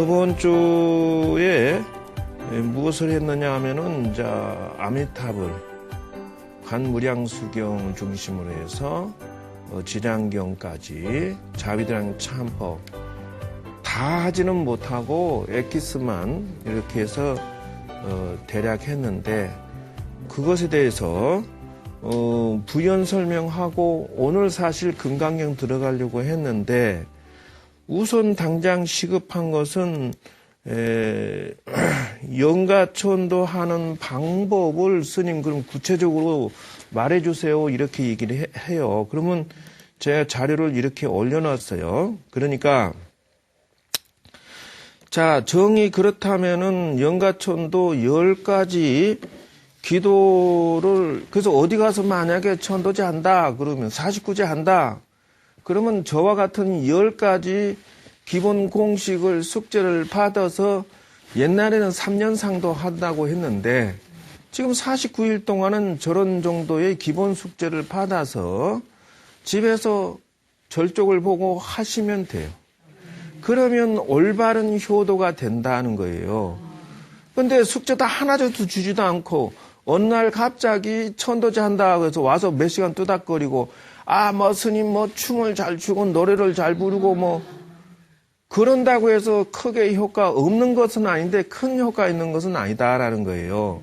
저번 주에 무엇을 했느냐 하면은, 아미타불, 관무량수경 중심으로 해서, 질량경까지, 자비드랑 참법, 다 하지는 못하고, 엑기스만 이렇게 해서, 대략 했는데, 그것에 대해서, 부연 설명하고, 오늘 사실 금강경 들어가려고 했는데, 우선 당장 시급한 것은 영가천도 하는 방법을 스님 그럼 구체적으로 말해주세요 이렇게 얘기를 해요. 그러면 제가 자료를 이렇게 올려놨어요. 그러니까 자 정이 그렇다면은 영가천도 10가지 기도를 그래서 어디 가서 만약에 천도제 한다 그러면 49제 한다. 그러면 저와 같은 10가지 기본 공식을 숙제를 받아서 옛날에는 3년상도 한다고 했는데 지금 49일 동안은 저런 정도의 기본 숙제를 받아서 집에서 절쪽을 보고 하시면 돼요. 그러면 올바른 효도가 된다는 거예요. 근데 숙제 다 하나도 주지도 않고 어느 날 갑자기 천도제 한다 그래서 와서 몇 시간 뜨닥거리고 스님 춤을 잘 추고 노래를 잘 부르고 그런다고 해서 크게 효과 없는 것은 아닌데 큰 효과 있는 것은 아니다라는 거예요.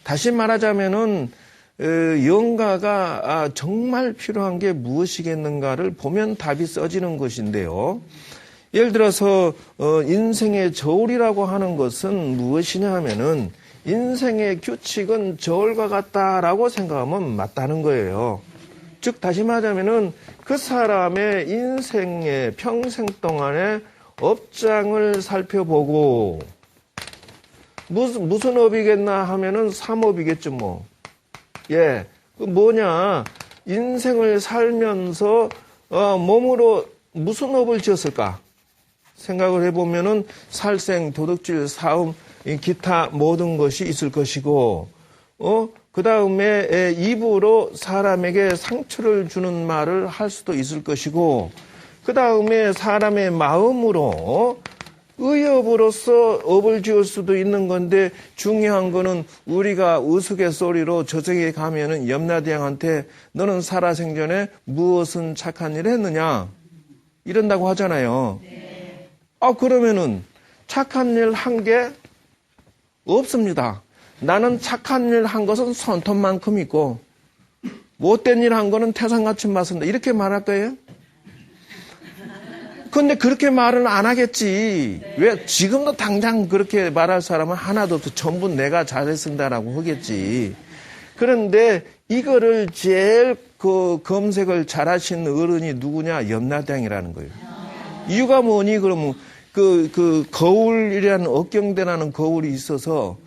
다시 말하자면은 영가가 정말 필요한 게 무엇이겠는가를 보면 답이 써지는 것인데요. 예를 들어서 인생의 저울이라고 하는 것은 무엇이냐 하면은 인생의 규칙은 저울과 같다라고 생각하면 맞다는 거예요. 즉 다시 말하자면은 그 사람의 인생의 평생 동안의 업장을 살펴보고 무슨 업이겠나 하면은 삼업이겠죠 뭐. 예, 그 뭐냐 인생을 살면서 몸으로 무슨 업을 지었을까 생각을 해보면은 살생, 도덕질, 사음, 기타 모든 것이 있을 것이고 그 다음에 입으로 사람에게 상처를 주는 말을 할 수도 있을 것이고 그 다음에 사람의 마음으로 의업으로서 업을 지을 수도 있는 건데 중요한 거는 우리가 우스갯소리로 저승에 가면은 염라대왕한테 너는 살아생전에 무엇은 착한 일을 했느냐 이런다고 하잖아요. 그러면은 착한 일 한 게 없습니다. 나는 착한 일 한 것은 손톱만큼 있고 못된 일 한 거는 태산같이 맞습니다. 이렇게 말할 거예요? 근데 그렇게 말은 안 하겠지. 왜 지금도 당장 그렇게 말할 사람은 하나도 없어. 전부 내가 잘했습니다라고 하겠지. 그런데 이거를 제일 검색을 잘하신 어른이 누구냐? 염라대왕이라는 거예요. 이유가 뭐니? 그러면 거울이라는 억경대라는 거울이 있어서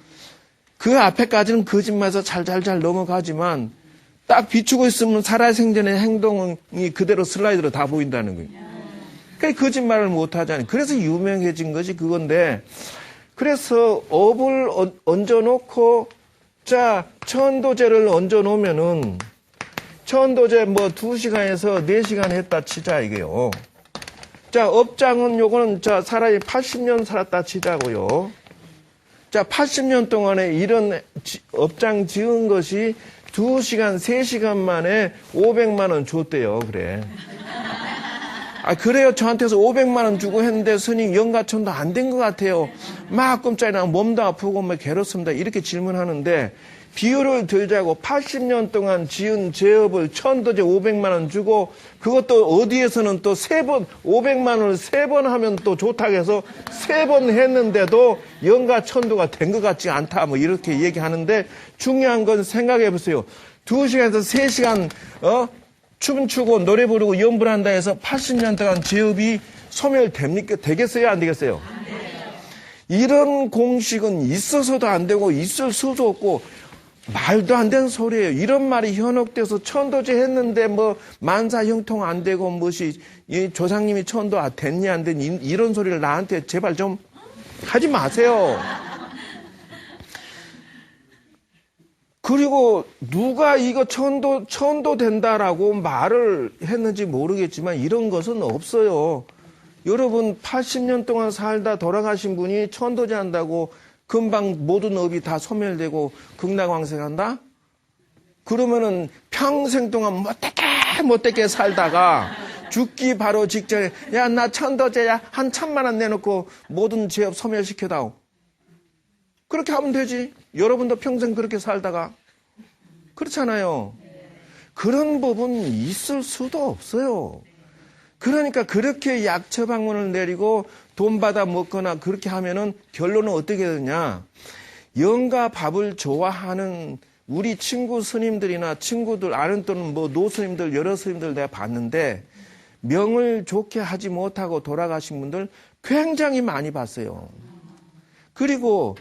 그 앞에까지는 거짓말에서 잘 넘어가지만 딱 비추고 있으면 살아생전의 행동이 그대로 슬라이드로 다 보인다는 거예요. 그러니까 거짓말을 못 하잖아요. 그래서 유명해진 것이 그건데 그래서 업을 얹어놓고 천도제를 얹어놓으면은 천도제 2시간에서 4시간 했다 치자 이게요. 업장은 요거는 사람이 80년 살았다 치자고요. 80년 동안에 이런 업장 지은 것이 2시간, 3시간 만에 500만 원 줬대요. 그래. 그래요. 저한테서 500만 원 주고 했는데 스님 영가천도 안 된 것 같아요. 막 끔짝이나 몸도 아프고 괴롭습니다. 이렇게 질문하는데 비유를 들자고 80년 동안 지은 제업을 천도제 500만 원 주고 그것도 어디에서는 또 3번 500만 원을 3번 하면 또 좋다고 해서 3번 했는데도 영가천도가 된 것 같지 않다 이렇게 얘기하는데 중요한 건 생각해 보세요. 2시간에서 3시간 춤추고 노래 부르고 염불한다 해서 80년 동안 제업이 소멸됩니까? 되겠어요? 안 되겠어요? 이런 공식은 있어서도 안 되고 있을 수도 없고 말도 안 되는 소리예요. 이런 말이 현혹돼서 천도제 했는데 만사 형통 안 되고 이 조상님이 천도 됐니 안 됐니 이런 소리를 나한테 제발 좀 하지 마세요. 그리고 누가 이거 천도 된다라고 말을 했는지 모르겠지만 이런 것은 없어요. 여러분 80년 동안 살다 돌아가신 분이 천도제 한다고 금방 모든 업이 다 소멸되고 극락왕생한다? 그러면은 평생 동안 못되게 살다가 죽기 바로 직전에 야, 나 천도제야 한 1,000만 원 내놓고 모든 죄업 소멸시켜다오. 그렇게 하면 되지. 여러분도 평생 그렇게 살다가. 그렇잖아요. 그런 법은 있을 수도 없어요. 그러니까 그렇게 약처방문을 내리고 돈 받아 먹거나 그렇게 하면은 결론은 어떻게 되느냐. 영과 밥을 좋아하는 우리 친구 스님들이나 친구들 아는 또는 뭐 노스님들 여러 스님들 내가 봤는데 명을 좋게 하지 못하고 돌아가신 분들 굉장히 많이 봤어요. 그리고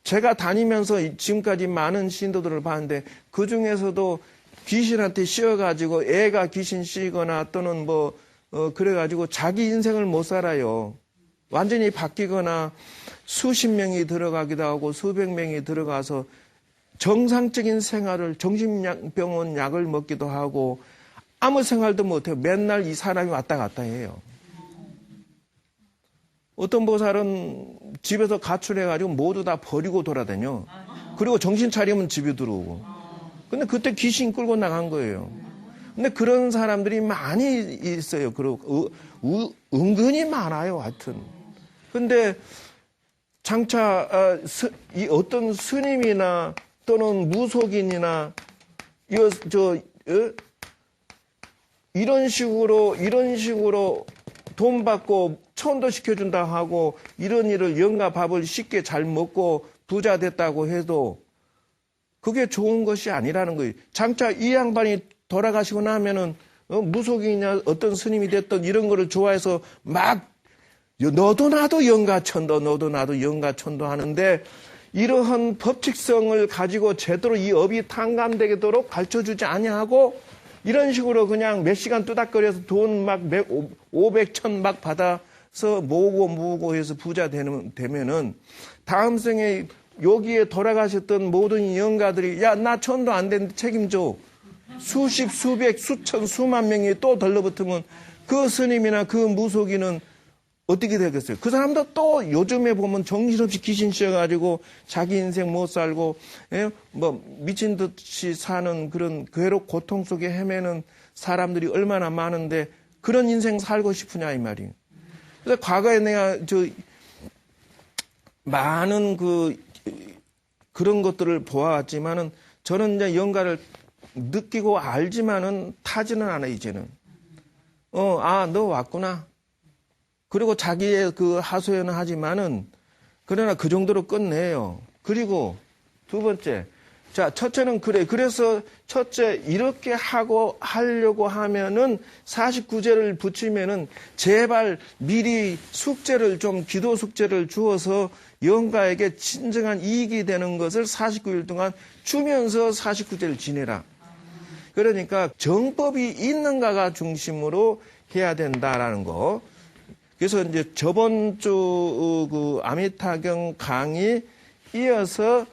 제가 다니면서 지금까지 많은 신도들을 봤는데 그 중에서도 귀신한테 씌어가지고 애가 귀신 씌거나 또는 그래가지고 자기 인생을 못 살아요. 완전히 바뀌거나 수십 명이 들어가기도 하고 수백 명이 들어가서 정상적인 생활을 정신병원 약을 먹기도 하고 아무 생활도 못해요. 맨날 이 사람이 왔다 갔다 해요. 어떤 보살은 집에서 가출해가지고 모두 다 버리고 돌아다녀. 그리고 정신 차리면 집에 들어오고. 근데 그때 귀신 끌고 나간 거예요. 근데 그런 사람들이 많이 있어요. 그리고 은근히 많아요. 하여튼. 근데 장차 어떤 스님이나 또는 무속인이나 이런 식으로 돈 받고 천도시켜준다 하고 이런 일을 영과 밥을 쉽게 잘 먹고 부자 됐다고 해도 그게 좋은 것이 아니라는 거예요. 장차 이 양반이 돌아가시고 나면은 무속인이냐 어떤 스님이 됐던 이런 거를 좋아해서 막 너도 나도 영가천도 너도 나도 영가천도 하는데 이러한 법칙성을 가지고 제대로 이 업이 탕감되도록 가르쳐주지 아니하고 이런 식으로 그냥 몇 시간 뚜닥거려서 돈 막 500, 1000 막 받아서 모으고 해서 부자 되면은 다음 생에 여기에 돌아가셨던 모든 영가들이 야, 나 천도 안 되는데 책임져. 수십, 수백, 수천, 수만 명이 또 들러붙으면 그 스님이나 그 무속인은 어떻게 되겠어요? 그 사람도 또 요즘에 보면 정신없이 귀신 씌어가지고 자기 인생 못 살고, 미친 듯이 사는 그런 괴롭 고통 속에 헤매는 사람들이 얼마나 많은데 그런 인생 살고 싶으냐, 이 말이에요. 그래서 과거에 내가 많은 그런 것들을 보아왔지만은 저는 이제 영가를 느끼고 알지만은 타지는 않아요, 이제는. 너 왔구나. 그리고 자기의 하소연은 하지만은, 그러나 그 정도로 끝내요. 그리고 두 번째. 자, 첫째는 그래. 그래서 첫째, 이렇게 하려고 하면은 49제를 붙이면은 제발 미리 기도 숙제를 주어서 영가에게 진정한 이익이 되는 것을 49일 동안 주면서 49제를 지내라. 그러니까 정법이 있는가가 중심으로 해야 된다라는 거. 그래서 이제 저번 주 아미타경 강의 이어서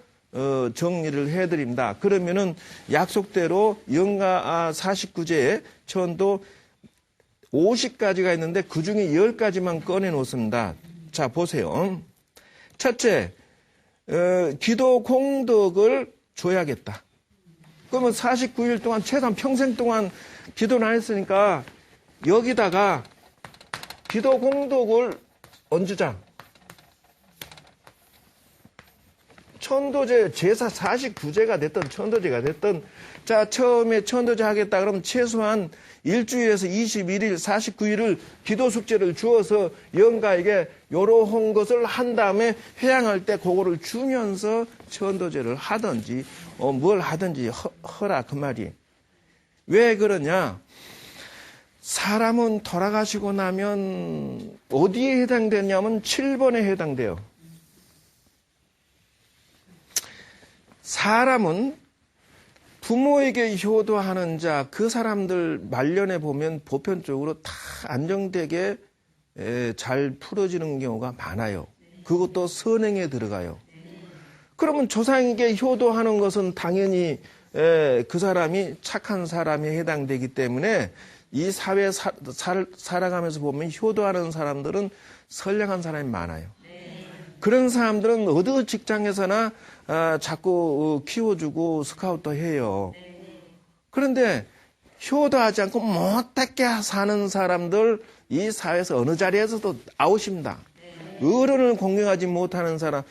정리를 해드립니다. 그러면은 약속대로 영가 49제 천도 50가지가 있는데 그 중에 10가지만 꺼내 놓습니다. 자, 보세요. 첫째, 기도 공덕을 줘야겠다. 그러면 49일 동안 최소한 평생 동안 기도를 안 했으니까 여기다가 기도 공덕을 얹으자. 천도제, 제사 49제가 됐든 천도제가 됐든, 자, 처음에 천도제 하겠다 그러면 최소한 일주일에서 21일, 49일을 기도 숙제를 주어서 영가에게 요러한 것을 한 다음에 회양할 때 그거를 주면서 천도제를 하든지, 뭘 하든지 허라, 그 말이. 왜 그러냐? 사람은 돌아가시고 나면 어디에 해당되냐면 7번에 해당돼요. 사람은 부모에게 효도하는 자, 그 사람들 말년에 보면 보편적으로 다 안정되게 잘 풀어지는 경우가 많아요. 그것도 선행에 들어가요. 그러면 조상에게 효도하는 것은 당연히 그 사람이 착한 사람에 해당되기 때문에 이 사회에 살아가면서 보면 효도하는 사람들은 선량한 사람이 많아요. 그런 사람들은 어느 직장에서나 자꾸 키워주고 스카우트 해요. 그런데 효도하지 않고 못되게 사는 사람들 이 사회에서 어느 자리에서도 아웃입니다. 어른을 공경하지 못하는 사람.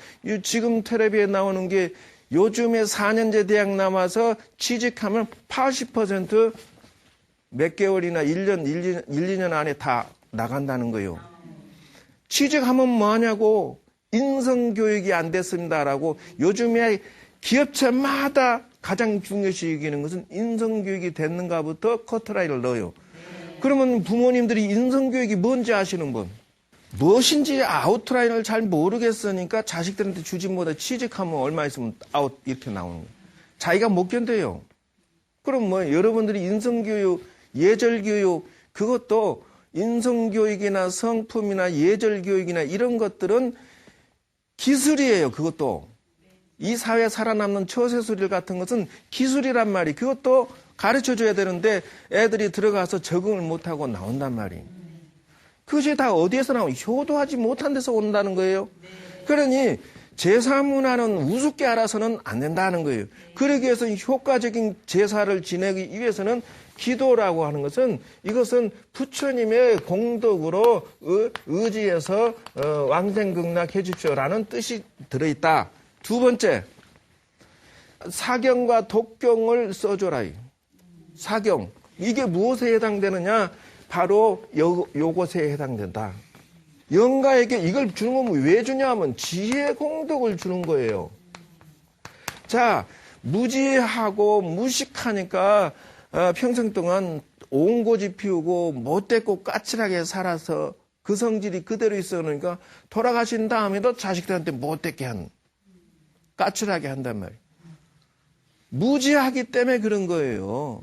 지금 텔레비에 나오는 게 요즘에 4년제 대학 남아서 취직하면 80% 몇 개월이나 1년, 2년 안에 다 나간다는 거예요. 취직하면 뭐 하냐고 인성교육이 안 됐습니다라고 요즘에 기업체마다 가장 중요시 여기는 것은 인성교육이 됐는가부터 커트라인을 넣어요. 그러면 부모님들이 인성교육이 뭔지 아시는 분? 무엇인지 아웃라인을 잘 모르겠으니까 자식들한테 주지 못해 취직하면 얼마 있으면 아웃 이렇게 나오는 거예요. 자기가 못 견뎌요. 그럼 뭐 여러분들이 인성교육, 예절교육 그것도 인성교육이나 성품이나 예절교육이나 이런 것들은 기술이에요. 그것도. 이 사회에 살아남는 처세술일 같은 것은 기술이란 말이 그것도 가르쳐줘야 되는데 애들이 들어가서 적응을 못하고 나온단 말이에요. 그것이 다 어디에서 나오고 효도하지 못한 데서 온다는 거예요. 그러니 제사 문화는 우습게 알아서는 안 된다는 거예요. 그러기 위해서 효과적인 제사를 지내기 위해서는 기도라고 하는 것은 이것은 부처님의 공덕으로 의지해서 왕생극락해 주십시오라는 뜻이 들어있다. 두 번째, 사경과 독경을 써줘라. 사경. 이게 무엇에 해당되느냐? 바로 요것에 해당된다. 영가에게 이걸 주는 건 왜 주냐 하면 지혜 공덕을 주는 거예요. 자, 무지하고 무식하니까 평생 동안 온 고집 피우고 못됐고 까칠하게 살아서 그 성질이 그대로 있어. 그러니까 돌아가신 다음에도 자식들한테 못됐게 한, 까칠하게 한단 말이에요. 무지하기 때문에 그런 거예요.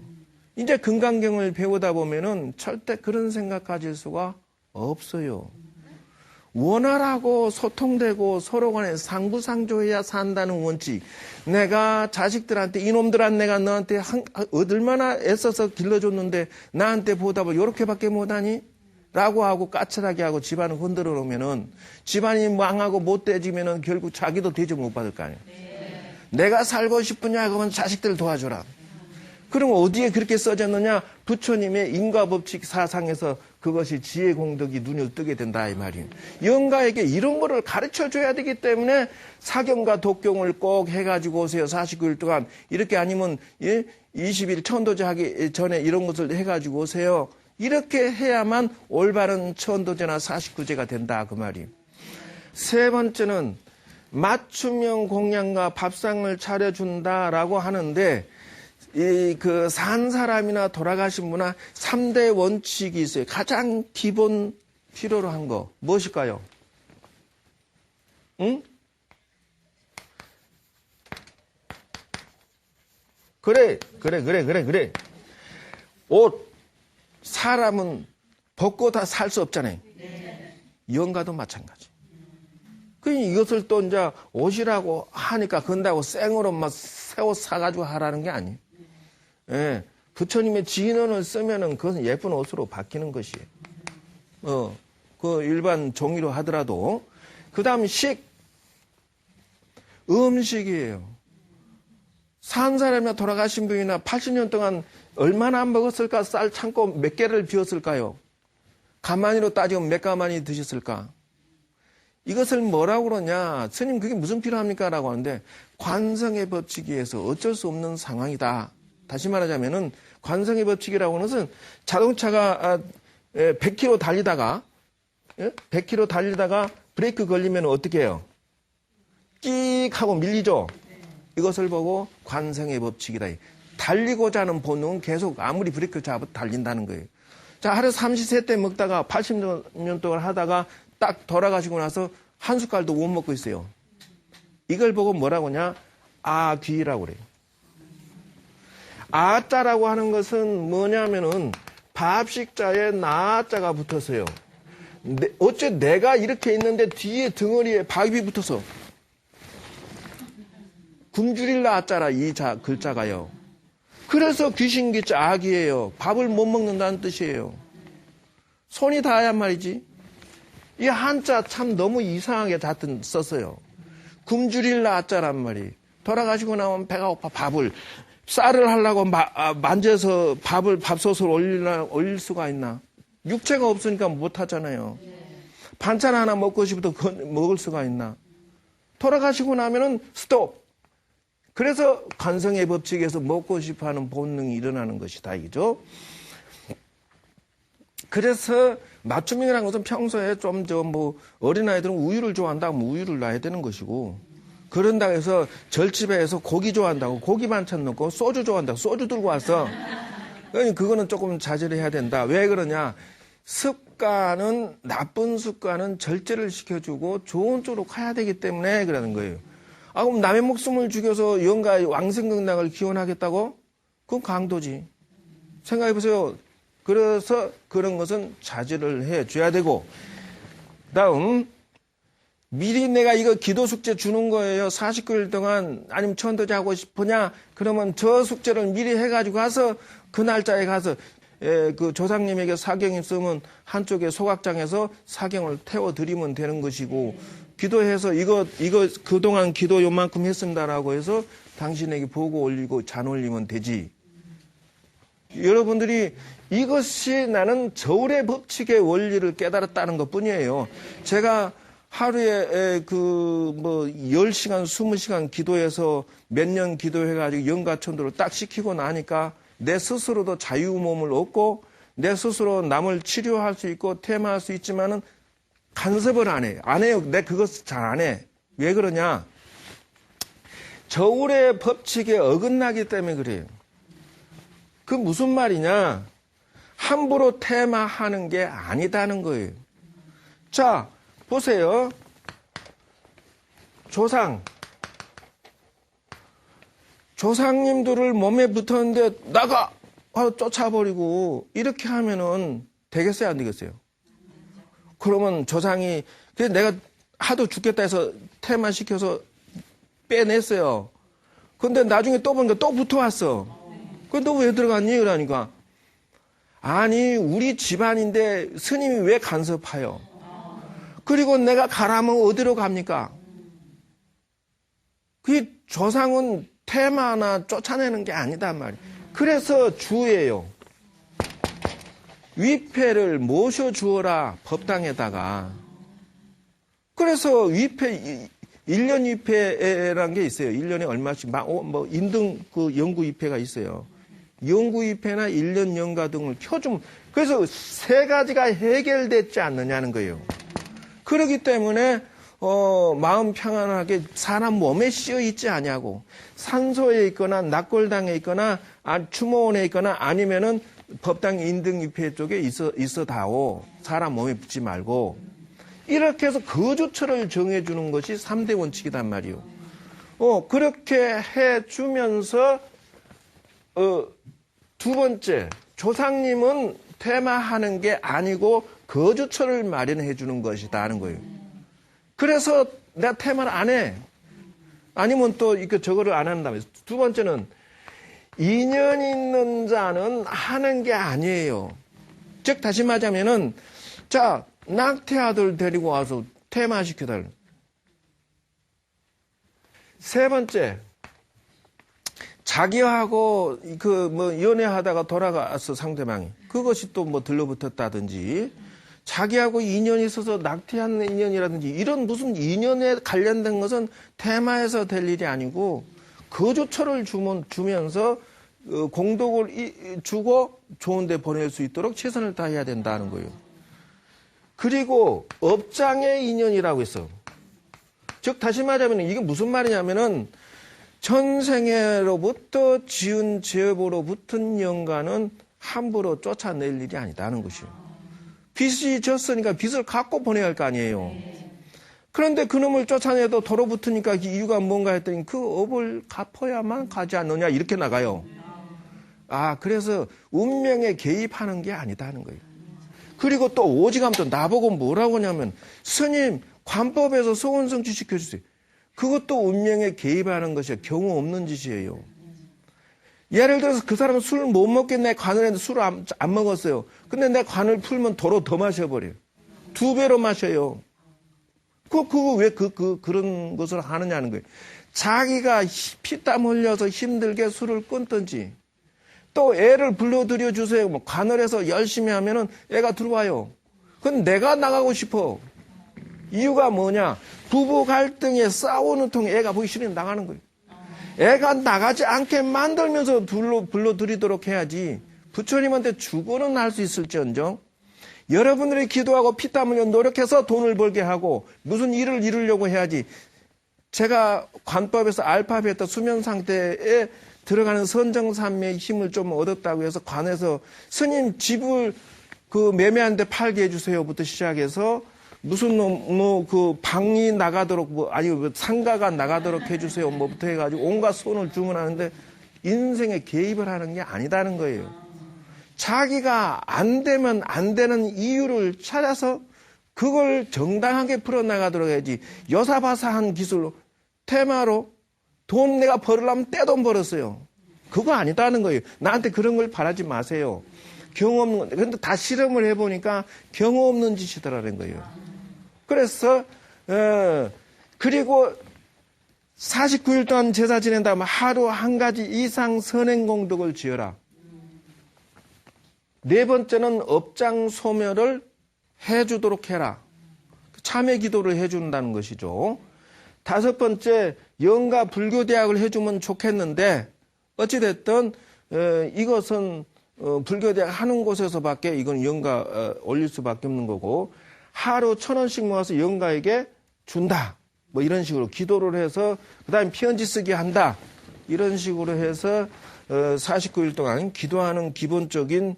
이제 금강경을 배우다 보면은 절대 그런 생각 가질 수가 없어요. 원활하고 소통되고 서로 간에 상부상조해야 산다는 원칙. 내가 자식들한테 이놈들한 내가 너한테 얼마나 애써서 길러줬는데 나한테 보답을 이렇게밖에 못하니? 라고 하고 까칠하게 하고 집안을 흔들어 놓으면은 집안이 망하고 못돼지면은 결국 자기도 대접 못 받을 거 아니에요. 내가 살고 싶으냐 그러면 자식들 도와줘라. 그럼 어디에 그렇게 써졌느냐? 부처님의 인과법칙 사상에서 그것이 지혜 공덕이 눈을 뜨게 된다 이 말이에요. 영가에게 이런 거를 가르쳐줘야 되기 때문에 사경과 독경을 꼭 해가지고 오세요. 49일 동안. 이렇게 아니면 20일 천도제 하기 전에 이런 것을 해가지고 오세요. 이렇게 해야만 올바른 천도제나 49제가 된다 그 말이에요. 세 번째는 맞춤형 공양과 밥상을 차려준다라고 하는데 그 산 사람이나 돌아가신 분은 3대 원칙이 있어요. 가장 기본 필요로 한 거 무엇일까요? 응? 그래. 옷 사람은 벗고 다 살 수 없잖아요. 영가도 마찬가지. 그러니 이것을 또 이제 옷이라고 하니까 건다고 생으로 막 새 옷 사가지고 하라는 게 아니에요. 예, 부처님의 진언을 쓰면은 그것은 예쁜 옷으로 바뀌는 것이에요. 그 일반 종이로 하더라도. 그 다음 음식이에요. 산 사람이나 돌아가신 분이나 80년 동안 얼마나 안 먹었을까? 쌀 창고 몇 개를 비웠을까요? 가마니로 따지면 몇 가마니 드셨을까? 이것을 뭐라고 그러냐? 스님 그게 무슨 필요합니까? 라고 하는데 관성의 법칙에서 어쩔 수 없는 상황이다. 다시 말하자면은 관성의 법칙이라고 하는 것은 자동차가 100km 달리다가 100km 달리다가 브레이크 걸리면 어떻게 해요? 끼익 하고 밀리죠. 이것을 보고 관성의 법칙이다. 달리고자 하는 본능은 계속 아무리 브레이크 잡아도 달린다는 거예요. 자, 하루 삼시세끼 먹다가 80년 동안 하다가 딱 돌아가시고 나서 한 숟갈도 못 먹고 있어요. 이걸 보고 뭐라고 하냐? 아귀라고 그래요. 아자라고 하는 것은 뭐냐면은 밥식자에 나자가 붙었어요. 어째 내가 이렇게 있는데 뒤에 덩어리에 밥이 붙어서 굶주릴 나자라 이 글자가요. 그래서 귀신기자 악이에요. 밥을 못 먹는다는 뜻이에요. 손이 닿아야 말이지. 이 한자 참 너무 이상하게 다 썼어요. 굶주릴 나자란 말이. 돌아가시고 나면 배가 고파 밥을. 쌀을 하려고 만져서 밥솥을 올릴 수가 있나? 육체가 없으니까 못 하잖아요. 반찬 하나 먹고 싶어도 먹을 수가 있나? 돌아가시고 나면은 스톱. 그래서 관성의 법칙에서 먹고 싶어 하는 본능이 일어나는 것이다, 이죠? 그래서 맞춤이라는 것은 평소에 좀 어린아이들은 우유를 좋아한다면 우유를 놔야 되는 것이고, 그런다고 해서 절집에서 고기 좋아한다고 고기 반찬 넣고 소주 좋아한다고 소주 들고 와서, 그거는 조금 자제를 해야 된다. 왜 그러냐? 나쁜 습관은 절제를 시켜주고 좋은 쪽으로 가야 되기 때문에 그러는 거예요. 그럼 남의 목숨을 죽여서 영가의 왕생극락을 기원하겠다고? 그건 강도지. 생각해보세요. 그래서 그런 것은 자제를 해줘야 되고, 다음, 미리 내가 이거 기도 숙제 주는 거예요. 49일 동안, 아니면 천도제 하고 싶으냐? 그러면 저 숙제를 미리 해가지고 가서, 그 날짜에 가서, 그 조상님에게 사경 있으면 한쪽에 소각장에서 사경을 태워드리면 되는 것이고, 기도해서 이거 그동안 기도 요만큼 했습니다라고 해서 당신에게 보고 올리고 잔 올리면 되지. 여러분들이 이것이 나는 저울의 법칙의 원리를 깨달았다는 것 뿐이에요. 제가 하루에 10시간, 20시간 기도해서 몇 년 기도해가지고 영가천도를 딱 시키고 나니까 내 스스로도 자유 몸을 얻고 내 스스로 남을 치료할 수 있고 퇴마할 수 있지만은 간섭을 안 해요. 안 해요. 내 그것 잘 안 해. 왜 그러냐? 저울의 법칙에 어긋나기 때문에 그래요. 그 무슨 말이냐? 함부로 퇴마하는 게 아니다는 거예요. 자, 보세요. 조상님들을 몸에 붙었는데 나가! 쫓아버리고 이렇게 하면은 되겠어요? 안 되겠어요? 그러면 조상이 그래서 내가 하도 죽겠다 해서 퇴마시켜서 빼냈어요. 근데 나중에 또 보니까 또 붙어왔어. 그럼 너 왜 들어갔니? 그러니까 아니 우리 집안인데 스님이 왜 간섭해요? 그리고 내가 가라면 어디로 갑니까? 그 조상은 퇴마나 쫓아내는 게 아니다 말이에요. 그래서 주예요. 위패를 모셔주어라 법당에다가. 그래서 위패 1년 위패라는 게 있어요. 1년에 얼마씩 인등 그 연구 위패가 있어요. 연구 위패나 1년 연가 등을 켜주면 그래서 세 가지가 해결됐지 않느냐는 거예요. 그렇기 때문에 마음 평안하게 사람 몸에 씌어 있지 않냐고. 산소에 있거나 낙골당에 있거나 추모원에 있거나 아니면은 법당 인등위패 쪽에 있어다오. 사람 몸에 붙지 말고. 이렇게 해서 거주처를 정해주는 것이 3대 원칙이단 말이요. 그렇게 해주면서 두 번째, 조상님은 퇴마하는 게 아니고 거주처를 마련해 주는 것이다 하는 거예요. 그래서 내가 퇴마를 안 해. 아니면 또 저거를 안 한다면. 두 번째는 인연 있는 자는 하는 게 아니에요. 즉 다시 말하자면은 자 낙태 아들 데리고 와서 퇴마시켜달라. 세 번째, 자기하고 연애하다가 돌아갔어 상대방이. 그것이 또 들러붙었다든지, 자기하고 인연이 있어서 낙태한 인연이라든지 이런 무슨 인연에 관련된 것은 퇴마해서 될 일이 아니고 거주처를 주면서 공덕을 주고 좋은 데 보낼 수 있도록 최선을 다해야 된다는 거예요. 그리고 업장의 인연이라고 했어. 즉 다시 말하면 이게 무슨 말이냐면은 전생애로부터 지은 죄업으로 붙은 영가는 함부로 쫓아낼 일이 아니다는 것이에요. 빚이 졌으니까 빚을 갚고 보내야 할 거 아니에요. 그런데 그놈을 쫓아내도 도로 붙으니까 이유가 뭔가 했더니 그 업을 갚아야만 가지 않느냐 이렇게 나가요. 그래서 운명에 개입하는 게 아니다는 거예요. 그리고 또 오직하면 또 나보고 뭐라고 하냐면 스님 관법에서 소원성취 시켜주세요. 그것도 운명에 개입하는 것이 경우 없는 짓이에요. 예를 들어서 그 사람은 술 못 먹겠네. 관을 했는데 술을 안 먹었어요. 근데 내 관을 풀면 도로 더 마셔버려요. 2배로 마셔요. 그거 왜 그런 것을 하느냐는 거예요. 자기가 피땀 흘려서 힘들게 술을 끊든지, 또 애를 불러들여 주세요. 뭐 관을 해서 열심히 하면은 애가 들어와요. 그건 내가 나가고 싶어. 이유가 뭐냐? 부부 갈등에 싸우는 통에 애가 보기 싫으면 나가는 거예요. 애가 나가지 않게 만들면서 불러들이도록 해야지. 부처님한테 주고는 할 수 있을지언정, 여러분들이 기도하고 피땀 흘려 노력해서 돈을 벌게 하고 무슨 일을 이루려고 해야지. 제가 관법에서 알파벳 수면 상태에 들어가는 선정산매의 힘을 좀 얻었다고 해서 관에서 스님 집을 매매하는데 팔게 해주세요부터 시작해서 무슨 방이 나가도록 상가가 나가도록 해주세요 뭐부터 해가지고 온갖 손을 주문하는데 인생에 개입을 하는 게 아니다는 거예요. 자기가 안 되면 안 되는 이유를 찾아서 그걸 정당하게 풀어나가도록 해야지. 여사바사한 기술로 테마로 돈 내가 벌으려면 떼돈 벌었어요. 그거 아니다는 거예요. 나한테 그런 걸 바라지 마세요. 경험 없는, 근데 다 실험을 해보니까 경험 없는 짓이더라는 거예요. 그래서, 그리고 49일 동안 제사 지낸다 하면 하루 한 가지 이상 선행공덕을 지어라. 4번째는 업장 소멸을 해주도록 해라. 참회 기도를 해준다는 것이죠. 5번째, 영가 불교대학을 해주면 좋겠는데, 어찌됐든, 이것은, 불교대학 하는 곳에서밖에, 이건 영가 올릴 수밖에 없는 거고, 하루 1,000원씩 모아서 영가에게 준다. 뭐 이런 식으로 기도를 해서, 그 다음에 편지 쓰기 한다. 이런 식으로 해서, 49일 동안 기도하는 기본적인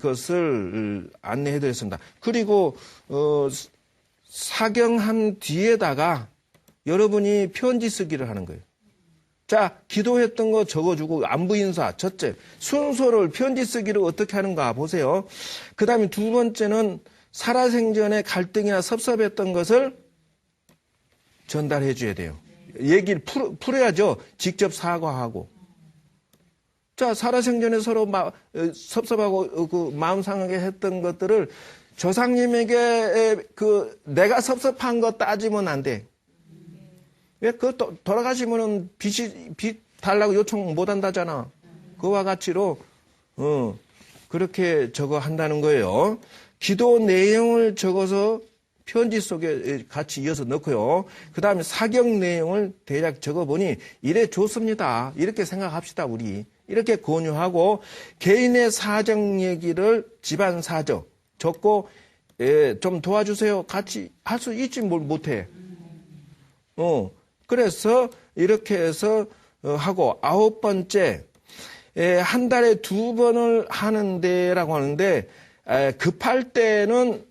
것을 안내해 드렸습니다. 그리고, 사경한 뒤에다가, 여러분이 편지 쓰기를 하는 거예요. 자, 기도했던 거 적어주고 안부 인사, 첫째. 순서를 편지 쓰기를 어떻게 하는가 보세요. 그 다음에 2번째는 살아생전에 갈등이나 섭섭했던 것을 전달해 줘야 돼요. 얘기를 풀어야죠. 직접 사과하고. 자, 살아생전에 서로 섭섭하고 마음 상하게 했던 것들을 조상님에게 내가 섭섭한 거 따지면 안 돼. 왜 돌아가시면은 빚 달라고 요청 못 한다잖아. 그와 같이로 그렇게 적어 한다는 거예요. 기도 내용을 적어서 편지 속에 같이 이어서 넣고요. 그 다음에 사경 내용을 대략 적어보니 이래 좋습니다. 이렇게 생각합시다 우리. 이렇게 권유하고 개인의 사정 얘기를 집안 사정 적고 좀 도와주세요. 같이 할 수 있지 뭘 못해. 그래서 이렇게 해서 하고 9번째 한 달에 2번을 하는데라고 하는데 급할 때는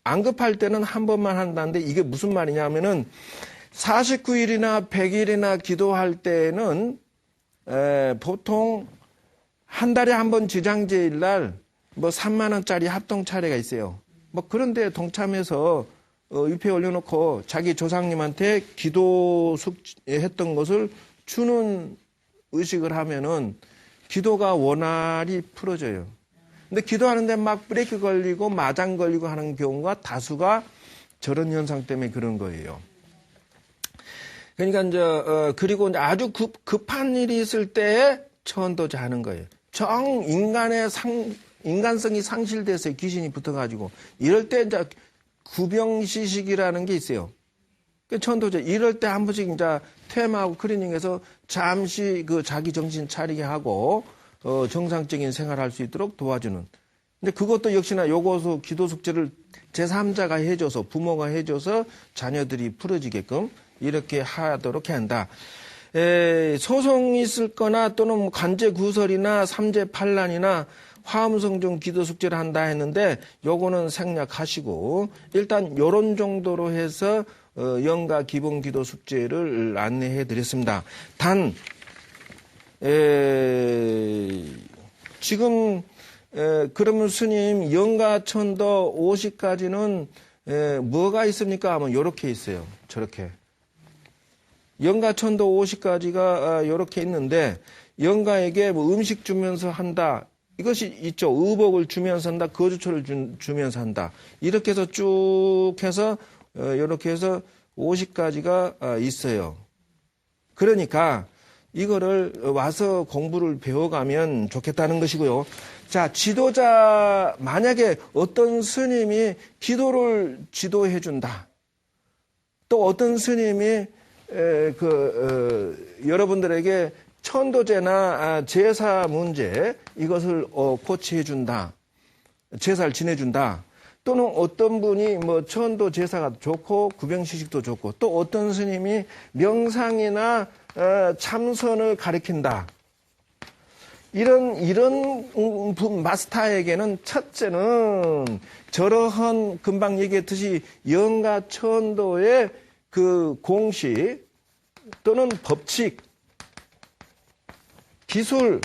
안 급할 때는 한 번만 한다는데 이게 무슨 말이냐면은 49일이나 100일이나 기도할 때는 보통 한 달에 한 번 지장제일 날 뭐 3만 원짜리 합동 차례가 있어요. 뭐 그런데 동참해서 위패 올려놓고 자기 조상님한테 기도 했던 것을 주는 의식을 하면은 기도가 원활히 풀어져요. 근데 기도하는데 막 브레이크 걸리고 마장 걸리고 하는 경우가 다수가 저런 현상 때문에 그런 거예요. 그러니까 이제 그리고 이제 아주 급한 일이 있을 때에 천도제 하는 거예요. 인간성이 상실돼서 귀신이 붙어가지고 이럴 때 이제 구병시식이라는 게 있어요. 그 천도제 이럴 때 한 번씩 이제 퇴마하고 클리닝해서 잠시 자기 정신 차리게 하고 정상적인 생활할 수 있도록 도와주는. 근데 그것도 역시나 요거서 기도 숙제를 제3자가 해줘서 부모가 해줘서 자녀들이 풀어지게끔 이렇게 하도록 해야 한다. 소송이 있을 거나 또는 관제 구설이나 삼재 판란이나 화엄성중 기도 숙제를 한다 했는데 요거는 생략하시고 일단 요런 정도로 해서 영가 기본 기도 숙제를 안내해 드렸습니다. 단 지금 그러면 스님 영가천도 50까지는 뭐가 있습니까 하면 요렇게 있어요. 저렇게 영가천도 50가지가 이렇게 있는데 영가에게 뭐 음식 주면서 한다. 이것이 있죠. 의복을 주면서 한다. 거주처를 주면서 한다. 이렇게 해서 쭉 해서 이렇게 해서 50가지가 있어요. 그러니까 이거를 와서 공부를 배워가면 좋겠다는 것이고요. 자, 지도자, 만약에 어떤 스님이 기도를 지도해 준다. 또 어떤 스님이 여러분들에게 천도제나 제사 문제 이것을 코치해 준다. 제사를 지내준다. 또는 어떤 분이 뭐 천도 제사가 좋고 구병시식도 좋고 또 어떤 스님이 명상이나 참선을 가르친다. 이런 마스터에게는 첫째는 저러한 금방 얘기했듯이 영가천도의 그 공식 또는 법칙, 기술,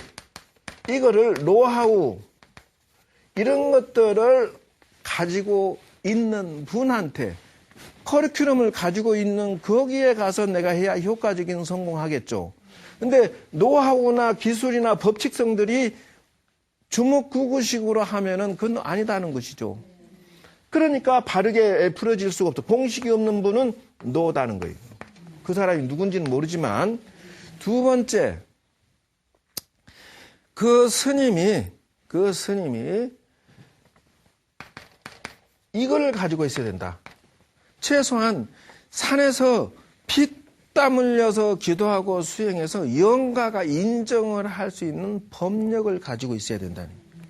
이거를 노하우 이런 것들을 가지고 있는 분한테 커리큘럼을 가지고 있는 거기에 가서 내가 해야 효과적인 성공하겠죠. 근데 노하우나 기술이나 법칙성들이 주먹구구식으로 하면은 그건 아니다는 것이죠. 그러니까 바르게 풀어질 수가 없다. 공식이 없는 분은 노다는 거예요. 그 사람이 누군지는 모르지만 두 번째 그 스님이 이걸 가지고 있어야 된다. 최소한 산에서 피땀 흘려서 기도하고 수행해서 영가가 인정을 할 수 있는 법력을 가지고 있어야 된다는 거예요.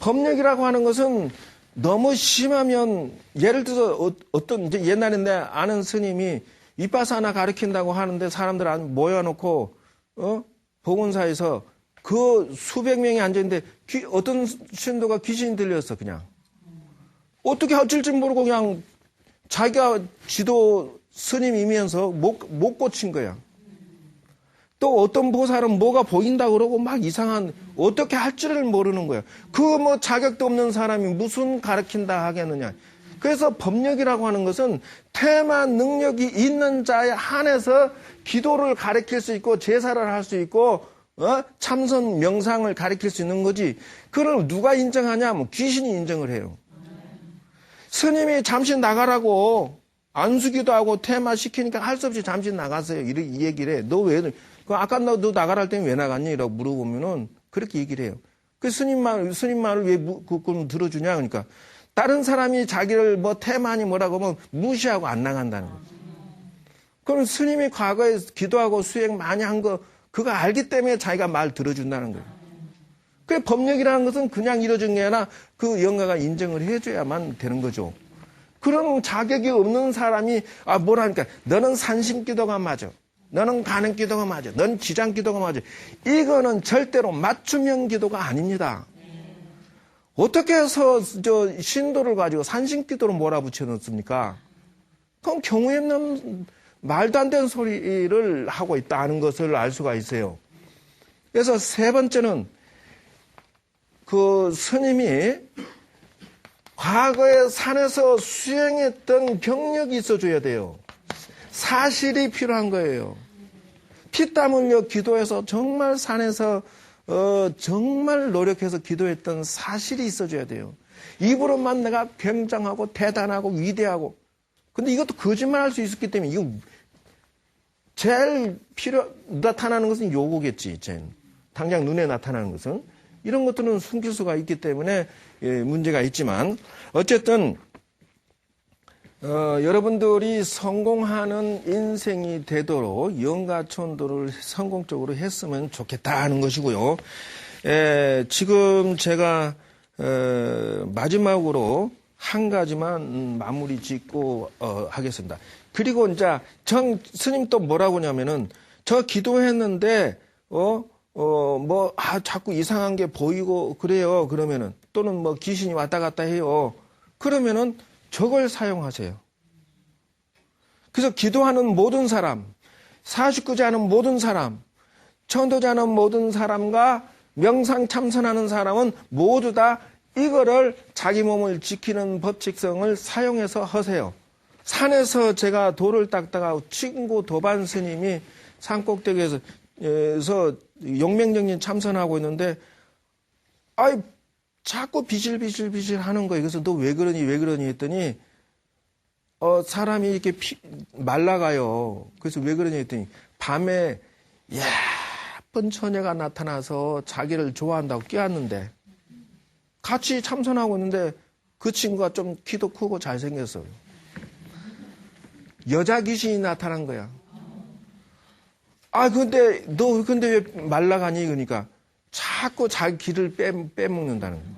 법력이라고 하는 것은 너무 심하면 예를 들어서 어떤 이제 옛날에 내 아는 스님이 이빠사나 가르친다고 하는데 사람들 모여놓고 보건사에서 그 수백 명이 앉아있는데 어떤 신도가 귀신이 들렸어 그냥. 어떻게 어쩔 줄 모르고 그냥 자기가 지도 스님이면서 못 고친 거야. 또 어떤 보살은 뭐가 보인다 그러고 막 이상한 어떻게 할 줄을 모르는 거야. 그 뭐 자격도 없는 사람이 무슨 가르친다 하겠느냐. 그래서 법력이라고 하는 것은 태만 능력이 있는 자에 한해서 기도를 가르칠 수 있고 제사를 할 수 있고 참선 명상을 가르칠 수 있는 거지. 그걸 누가 인정하냐 하면 귀신이 인정을 해요. 스님이 잠시 나가라고 안수기도 하고 테마 시키니까 할 수 없이 잠시 나가세요. 이 얘기를 해. 너 왜, 아까 너 나가라 할 때는 왜 나갔니? 라고 물어보면은 그렇게 얘기를 해요. 그 스님 말을 왜 그걸 들어주냐? 그러니까 다른 사람이 자기를 뭐 테마니 뭐라고 하면 무시하고 안 나간다는 거죠. 그럼 스님이 과거에 기도하고 수행 많이 한 거, 그거 알기 때문에 자기가 말 들어준다는 거예요. 그 법력이라는 것은 그냥 이루어진 게 아니라 그 영가가 인정을 해줘야만 되는 거죠. 그런 자격이 없는 사람이 뭐라니까 너는 산심 기도가 맞아. 너는 가는 기도가 맞아. 넌 지장 기도가 맞아. 이거는 절대로 맞춤형 기도가 아닙니다. 어떻게 해서 신도를 가지고 산심 기도를 몰아붙여 놓습니까? 그럼 경우에 없는 말도 안 되는 소리를 하고 있다는 것을 알 수가 있어요. 그래서 세 번째는 그 스님이 과거에 산에서 수행했던 경력이 있어줘야 돼요. 사실이 필요한 거예요. 피땀 흘려 기도해서 정말 산에서 정말 노력해서 기도했던 사실이 있어줘야 돼요. 입으로만 내가 굉장하고 대단하고 위대하고 근데 이것도 거짓말할 수 있었기 때문에 이거 제일 나타나는 것은 요거겠지. 당장 눈에 나타나는 것은 이런 것들은 숨길 수가 있기 때문에 문제가 있지만 어쨌든 여러분들이 성공하는 인생이 되도록 영가천도를 성공적으로 했으면 좋겠다는 것이고요. 지금 제가 마지막으로 한 가지만 마무리 짓고 하겠습니다. 그리고 이제 스님 또 뭐라고 하냐면은 저 기도했는데 자꾸 이상한 게 보이고 그래요. 그러면은 또는 뭐 귀신이 왔다 갔다 해요. 그러면은 저걸 사용하세요. 그래서 기도하는 모든 사람, 사식구제하는 모든 사람, 천도제하는 모든 사람과 명상 참선하는 사람은 모두 다 이거를 자기 몸을 지키는 법칙성을 사용해서 하세요. 산에서 제가 돌을 닦다가 친구 도반 스님이 산꼭대기에서 용맹정진 참선하고 있는데, 아이, 자꾸 비실비실 하는 거예요. 그래서 너 왜 그러니 했더니, 사람이 이렇게 말라가요. 그래서 왜 그러니 했더니, 밤에 예쁜 처녀가 나타나서 자기를 좋아한다고 껴안는데, 같이 참선하고 있는데, 그 친구가 좀 키도 크고 잘생겼어요. 여자 귀신이 나타난 거야. 근데 왜 말라가니? 그러니까 자꾸 자기 기를 빼먹는다는 거야.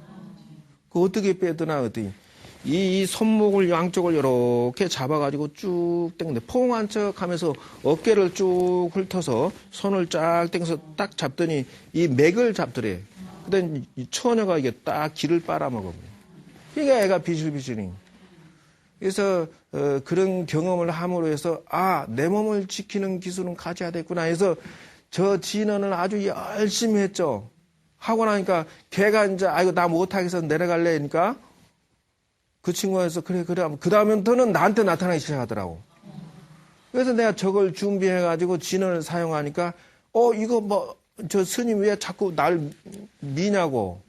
그 어떻게 빼드나? 그랬더니 이 손목을 양쪽을 이렇게 잡아가지고 쭉 당는데 포옹한 척 하면서 어깨를 쭉 훑어서 손을 쫙 당겨서 딱 잡더니 이 맥을 잡더래. 그다음에 이 처녀가 이게 딱 기를 빨아먹어. 그러니까 애가 비실비실이. 그래서 그런 경험을 함으로 해서 내 몸을 지키는 기술은 가져야 되겠구나 해서 저 진언을 아주 열심히 했죠. 하고 나니까 걔가 이제 이거 나 못하겠어 내려갈래 하니까 그 친구가 해서 그래 그 다음부터는 나한테 나타나기 시작하더라고. 그래서 내가 저걸 준비해가지고 진언을 사용하니까 이거 저 스님 왜 자꾸 날 미냐고.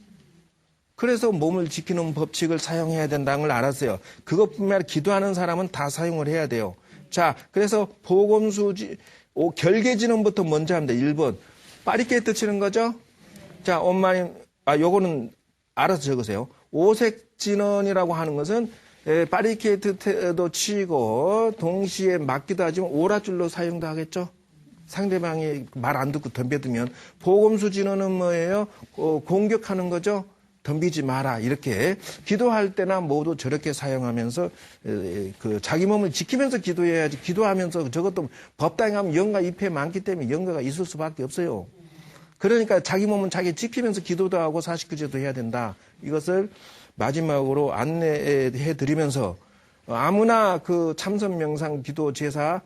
그래서 몸을 지키는 법칙을 사용해야 된다는 걸 알았어요. 그것뿐만 아니라 기도하는 사람은 다 사용을 해야 돼요. 자, 그래서 보검수지, 결계진언부터 먼저 합니다. 1번. 파리케이트 치는 거죠? 자, 엄마님, 요거는 알아서 적으세요. 오색진언이라고 하는 것은 파리케이트도 치고 동시에 맞기도 하지만 오라줄로 사용도 하겠죠? 상대방이 말 안 듣고 덤벼들면. 보검수진언은 뭐예요? 공격하는 거죠? 덤비지 마라. 이렇게 기도할 때나 모두 저렇게 사용하면서 자기 몸을 지키면서 기도해야지. 기도하면서 저것도 법당에 가면 영가 입회 많기 때문에 영가가 있을 수밖에 없어요. 그러니까 자기 몸은 자기 지키면서 기도도 하고 사식구제도 해야 된다. 이것을 마지막으로 안내해 드리면서 아무나 그 참선 명상 기도 제사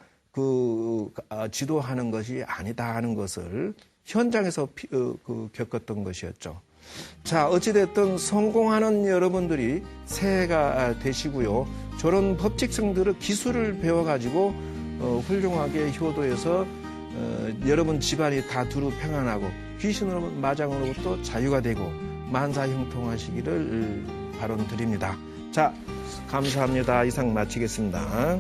지도하는 것이 아니다 하는 것을 현장에서 겪었던 것이었죠. 자, 어찌됐든 성공하는 여러분들이 새해가 되시고요. 저런 법칙성들을 기술을 배워가지고 훌륭하게 효도해서 여러분 집안이 다 두루 평안하고 귀신으로부터 마장으로부터 자유가 되고 만사형통하시기를 바람드립니다. 자, 감사합니다. 이상 마치겠습니다.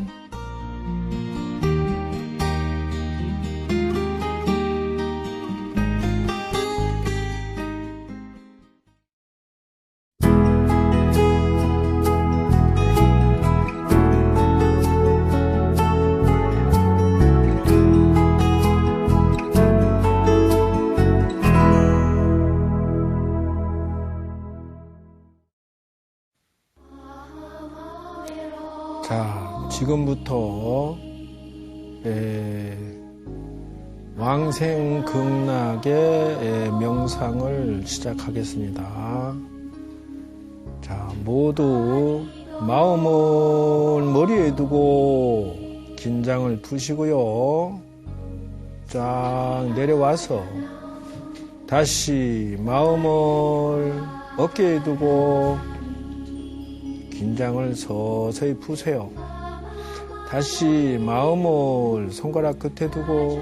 자, 지금부터 왕생극락의 명상을 시작하겠습니다. 자, 모두 마음을 머리에 두고 긴장을 푸시고요. 쫙 내려와서 다시 마음을 어깨에 두고 긴장을 서서히 푸세요. 다시 마음을 손가락 끝에 두고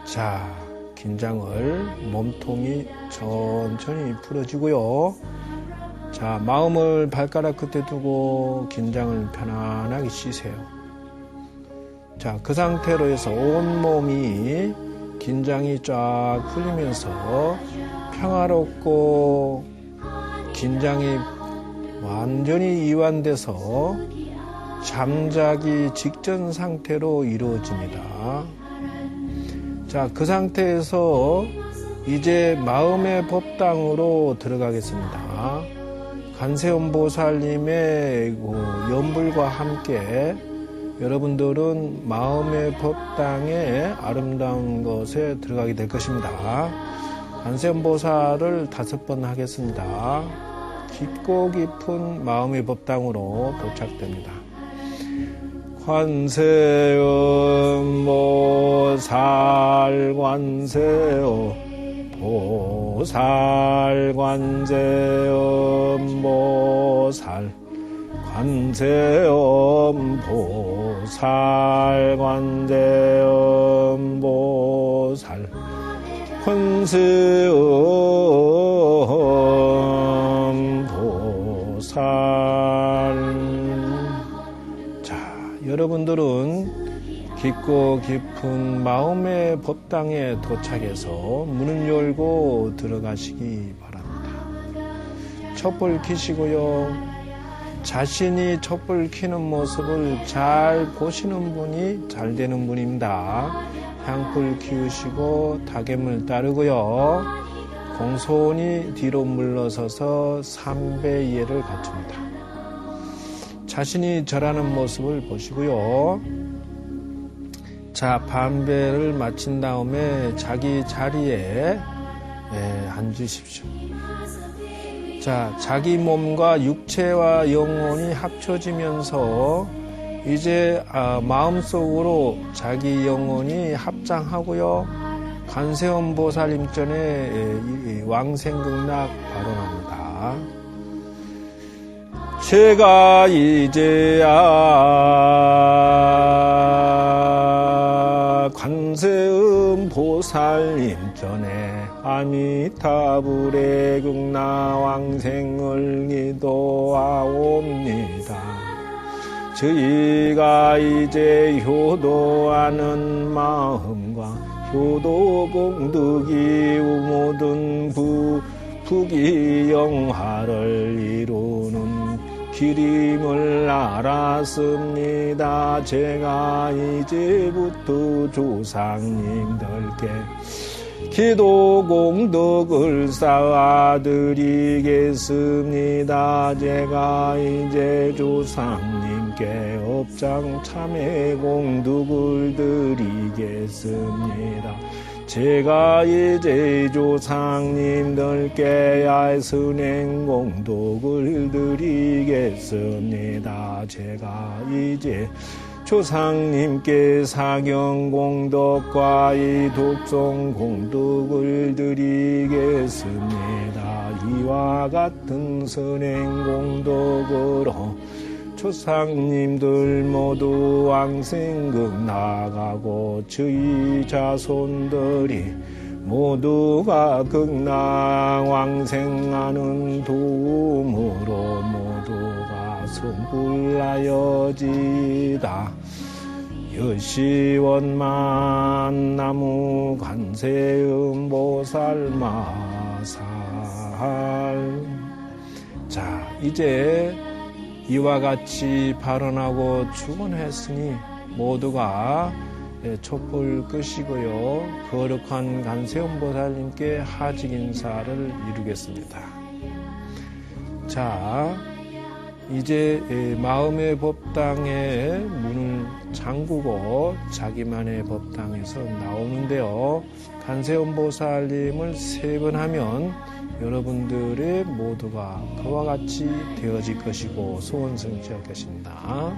자, 긴장을 몸통이 천천히 풀어지고요. 자, 마음을 발가락 끝에 두고 긴장을 편안하게 쉬세요. 자, 그 상태로 해서 온몸이 긴장이 쫙 풀리면서 평화롭고 긴장이 완전히 이완돼서 잠자기 직전 상태로 이루어집니다. 자, 그 상태에서 이제 마음의 법당으로 들어가겠습니다. 관세음보살님의 연불과 함께 여러분들은 마음의 법당의 아름다운 것에 들어가게 될 것입니다. 관세음보살을 5번 하겠습니다. 깊고 깊은 마음의 법당으로 도착됩니다. 관세음보살 관세음보살 관세음보살 관세음보살 관세음보살 관세음보살 관세음보살. 자, 여러분들은 깊고 깊은 마음의 법당에 도착해서 문을 열고 들어가시기 바랍니다. 촛불 켜시고요. 자신이 촛불 켜는 모습을 잘 보시는 분이 잘 되는 분입니다. 향불 키우시고 다개물 따르고요. 공손히 뒤로 물러서서 삼배예를 갖춥니다. 자신이 절하는 모습을 보시고요. 자, 반배를 마친 다음에 자기 자리에 앉으십시오. 자, 자기 몸과 육체와 영혼이 합쳐지면서 이제 마음속으로 자기 영혼이 합장하고요. 관세음보살님전에 왕생극락 발언합니다. 제가 이제야 관세음보살님 전에 아미타불의 극락왕생을 기도하옵니다. 저희가 이제 효도하는 마음과 효도 공덕이 모든 부귀영화를 이루는 길임을 알았습니다. 제가 이제부터 조상님들께 기도 공덕을 쌓아드리겠습니다. 제가 이제 조상님께 업장 참회 공덕을 드리겠습니다. 제가 이제 조상님들께 야선행 공덕을 드리겠습니다. 제가 이제 조상님께 사경 공덕과 이 독송 공덕을 드리겠습니다. 이와 같은 선행 공덕으로 조상님들 모두 왕생극 나가고 저희 자손들이 모두가 극락 왕생하는 도움으로 모두가 성불하여지다. 여시원만 나무 관세음보살 마살. 자, 이제 이와 같이 발언하고 축원했으니 모두가 촛불 끄시고요. 거룩한 관세음보살님께 하직 인사를 이루겠습니다. 자, 이제 마음의 법당에 문을 잠그고 자기만의 법당에서 나오는데요. 관세음보살님을 3번 하면 여러분들의 모두가 그와 같이 되어질 것이고 소원 성취할 것입니다.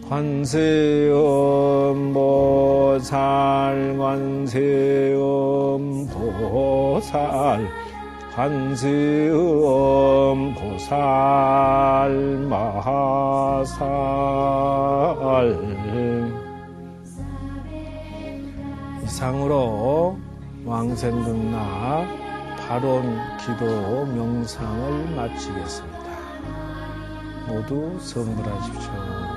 관세음보살 관세음보살 관세음보살 마살. 이상으로 왕생극락 발언 기도 명상을 마치겠습니다. 모두 성불하십시오.